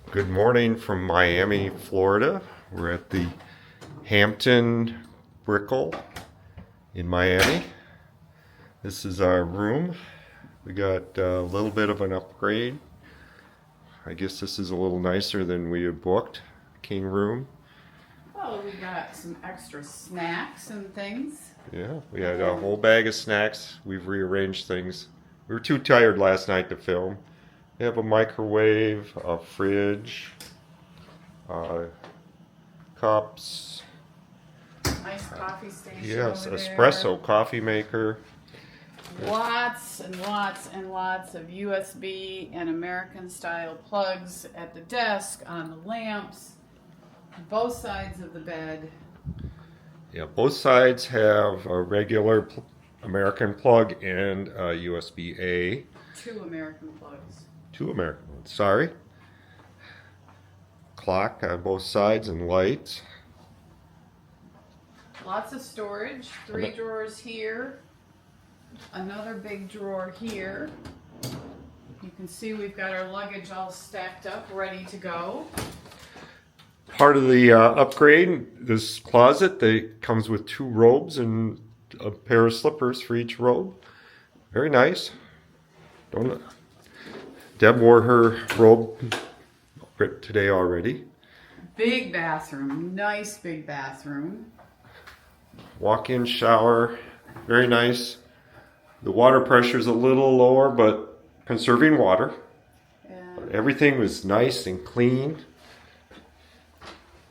Good morning from Miami, Florida. We're at the Hampton Brickell in Miami. This is our room. We got a little bit of an upgrade. I guess this is a little nicer than we had booked. King room. Well, we got some extra snacks and things. Yeah, we had a whole bag of snacks. We've rearranged things. We were too tired last night to film. We have a microwave, a fridge, cups. Nice coffee station. Yes, over espresso coffee maker. there. Lots and lots and lots of USB and American style plugs at the desk, on the lamps, both sides of the bed. Yeah, both sides have a regular American plug and a USB-A. Two American plugs. Two American ones, sorry. Clock on both sides and lights. Lots of storage. 3 drawers here. Another big drawer here. You can see we've got our luggage all stacked up, ready to go. Part of the upgrade, this closet, that comes with 2 robes and a pair of slippers for each robe. Very nice. Deb wore her robe today already. Big bathroom, nice big bathroom. Walk-in shower, very nice. The water pressure is a little lower, but conserving water. And Everything was nice and clean.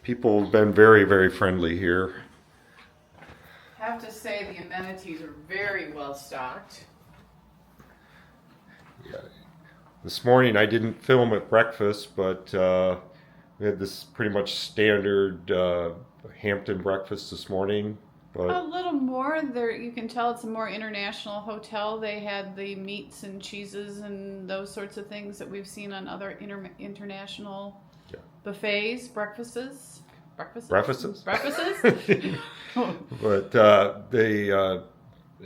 People have been very, very friendly here. have to say the amenities are very well stocked. Yeah. This morning I didn't film at breakfast, but we had this pretty much standard Hampton breakfast this morning. A But little more there, you can tell it's a more international hotel. They had the meats and cheeses and those sorts of things that we've seen on other international Yeah. buffets, breakfasts. breakfasts. Breakfasts? But they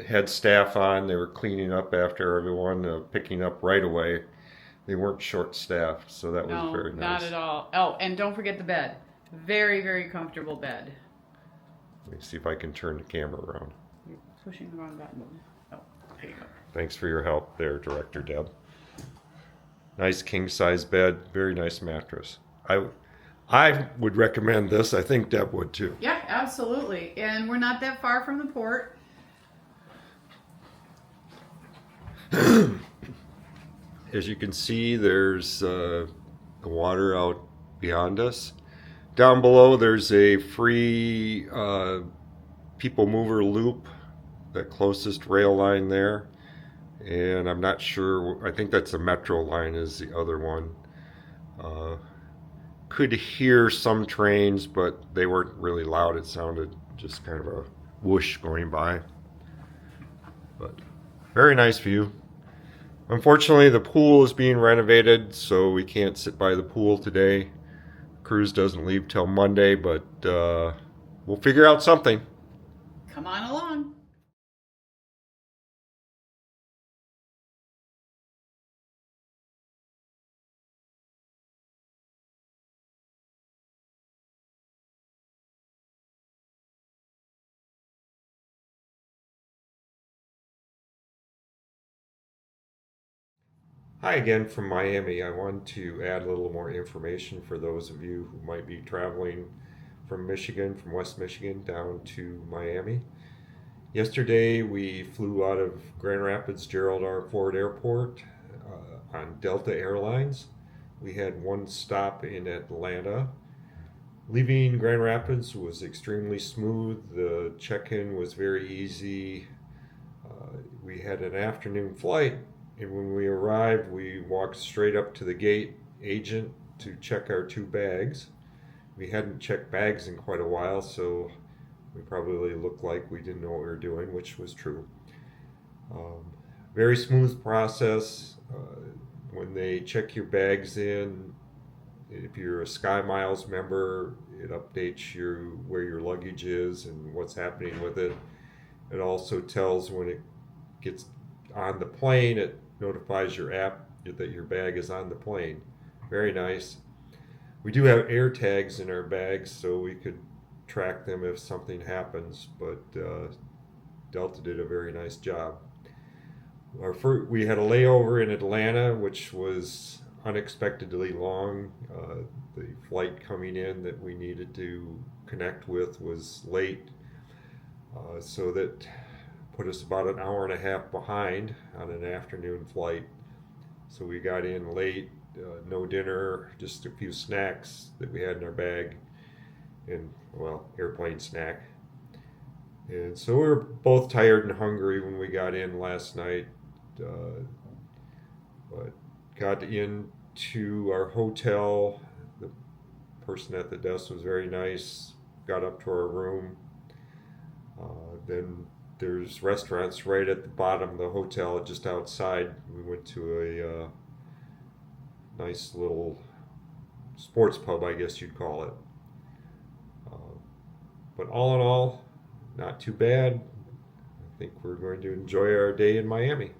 had staff on. They were cleaning up after everyone, picking up right away. They weren't short-staffed, so that was No, very nice. not at all. Oh, and don't forget the bed. Very, very comfortable bed. Let me see if I can turn the camera around. You're pushing the wrong button. Oh, there you go. Thanks for your help there, Director Deb. Nice king-size bed, very nice mattress. I would recommend this. I think Deb would too. Yeah, absolutely. And we're not that far from the port. As you can see, there's the water out beyond us. Down below, there's a free people mover loop, the closest rail line there. And I'm not sure, I think that's the metro line is the other one. Could hear some trains, but they weren't really loud. It sounded just kind of a whoosh going by. But very nice view. Unfortunately, the pool is being renovated, so we can't sit by the pool today. Cruise doesn't leave till Monday, but we'll figure out something. Come on along. Hi again from Miami. I want to add a little more information for those of you who might be traveling from Michigan, from West Michigan down to Miami. Yesterday we flew out of Grand Rapids Gerald R. Ford Airport on Delta Airlines. We had one stop in Atlanta. Leaving Grand Rapids was extremely smooth. The check-in was very easy. We had an afternoon flight, and when we arrived, we walked straight up to the gate agent to check our 2 bags. We hadn't checked bags in quite a while, so we probably looked like we didn't know what we were doing, which was true. Very smooth process. When they check your bags in, if you're a Sky Miles member, it updates you where your luggage is and what's happening with it. It also tells when it gets on the plane, it notifies your app that your bag is on the plane. Very nice. We do have air tags in our bags so we could track them if something happens, but Delta did a very nice job. We had a layover in Atlanta, which was unexpectedly long. The flight coming in that we needed to connect with was late, so that put us about an hour and a half behind on an afternoon flight. So we got in late, no dinner, just a few snacks that we had in our bag, and well, airplane snack. And so we were both tired and hungry when we got in last night, but got into our hotel. The person at the desk was very nice. Got up to our room. Then there's restaurants right at the bottom of the hotel, just outside. We went to a nice little sports pub, I guess you'd call it. But all in all, not too bad. I think we're going to enjoy our day in Miami.